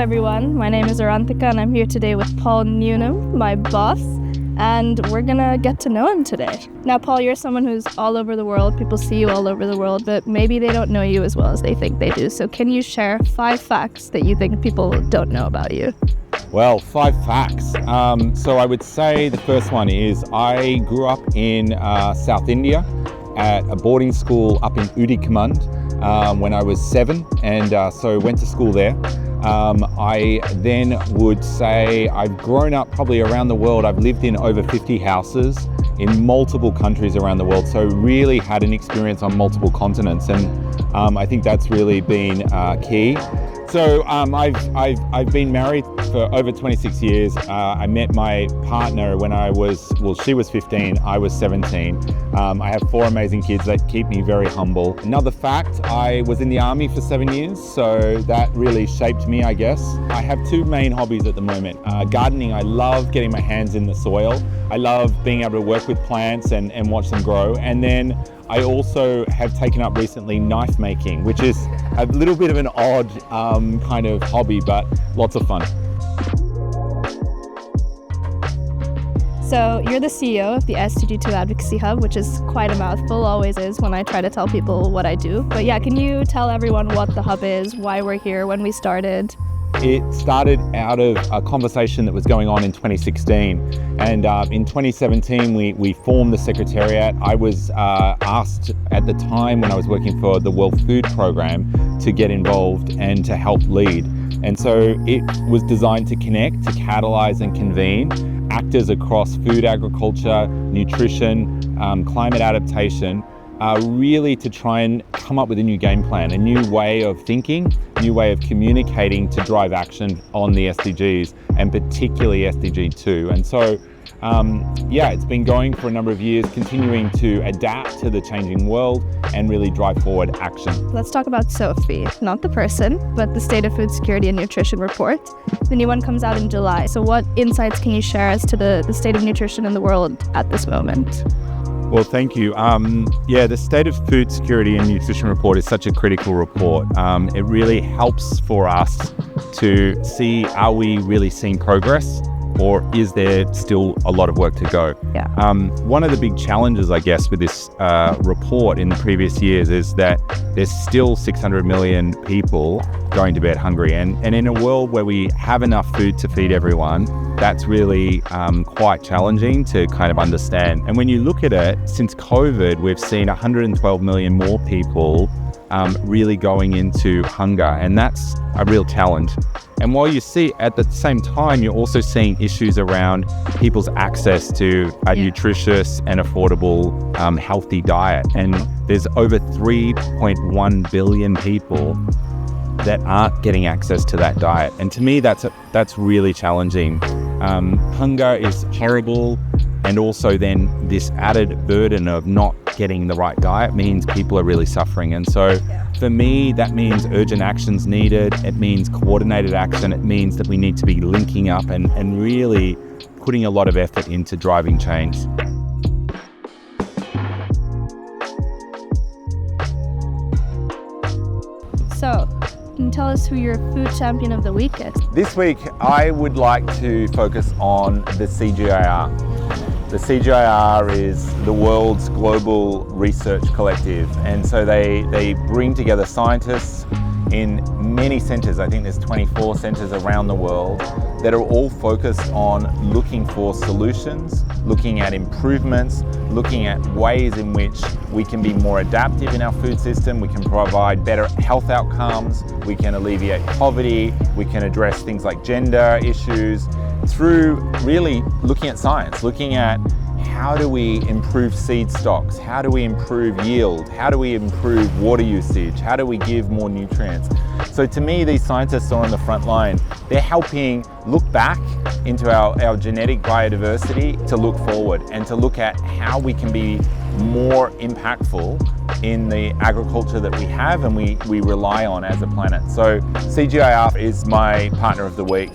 everyone, my name is Arantika and I'm here today with Paul Newnham, my boss, and we're gonna get to know him today. Now Paul, you're someone who's all over the world, people see you all over the world, but maybe they don't know you as well as they think they do. So can you share 5 facts that you think people don't know about you? Well, 5 facts. So I would say the first one is I grew up in South India at a boarding school up in Udikamand when I was 7, and so went to school there. I then would say I've grown up probably around the world. I've lived in over 50 houses in multiple countries around the world, so really had an experience on multiple continents, and I think that's really been key. So I've been married for over 26 years. I met my partner when she was 15, I was 17. I have 4 amazing kids that keep me very humble. Another fact, I was in the army for 7 years, so that really shaped me, I guess. I have 2 main hobbies at the moment. Gardening, I love getting my hands in the soil. I love being able to work with plants and watch them grow. And then I also have taken up recently knife making, which is a little bit of an odd kind of hobby, but lots of fun. So you're the CEO of the SDG2 Advocacy Hub, which is quite a mouthful, always is when I try to tell people what I do. But yeah, can you tell everyone what the Hub is, why we're here, when we started? It started out of a conversation that was going on in 2016, and in 2017 we formed the Secretariat. I was asked at the time when I was working for the World Food Programme to get involved and to help lead. And so it was designed to connect, to catalyse and convene actors across food, agriculture, nutrition, climate adaptation, really to try and come up with a new game plan, a new way of thinking, new way of communicating to drive action on the SDGs, and particularly SDG2. And so, it's been going for a number of years, continuing to adapt to the changing world and really drive forward action. Let's talk about SOFI, not the person, but the State of Food Security and Nutrition Report. The new one comes out in July. So what insights can you share as to the state of nutrition in the world at this moment? Well, thank you. The State of Food Security and Nutrition Report is such a critical report. It really helps for us to see, are we really seeing progress, or is there still a lot of work to go? Yeah. One of the big challenges, I guess, with this report in the previous years is that there's still 600 million people going to bed hungry. And in a world where we have enough food to feed everyone, that's really quite challenging to kind of understand. And when you look at it, since COVID, we've seen 112 million more people really going into hunger, and that's a real challenge. And while you see at the same time, you're also seeing issues around people's access to a nutritious and affordable, healthy diet. And there's over 3.1 billion people that aren't getting access to that diet. And to me, that's really challenging. Hunger is horrible, and also then this added burden of not getting the right diet means people are really suffering. And so for me, that means urgent action's needed. It means coordinated action. It means that we need to be linking up and really putting a lot of effort into driving change. So, can you tell us who your food champion of the week is? This week, I would like to focus on the CGIAR. The CGIAR is the world's global research collective, and so they bring together scientists in many centres. I think there's 24 centres around the world that are all focused on looking for solutions, looking at improvements, looking at ways in which we can be more adaptive in our food system, we can provide better health outcomes, we can alleviate poverty, we can address things like gender issues through really looking at science, looking at how do we improve seed stocks, how do we improve yield, how do we improve water usage, how do we give more nutrients. So to me, these scientists are on the front line. They're helping look back into our genetic biodiversity to look forward and to look at how we can be more impactful in the agriculture that we have and we rely on as a planet. So CGIAR is my partner of the week.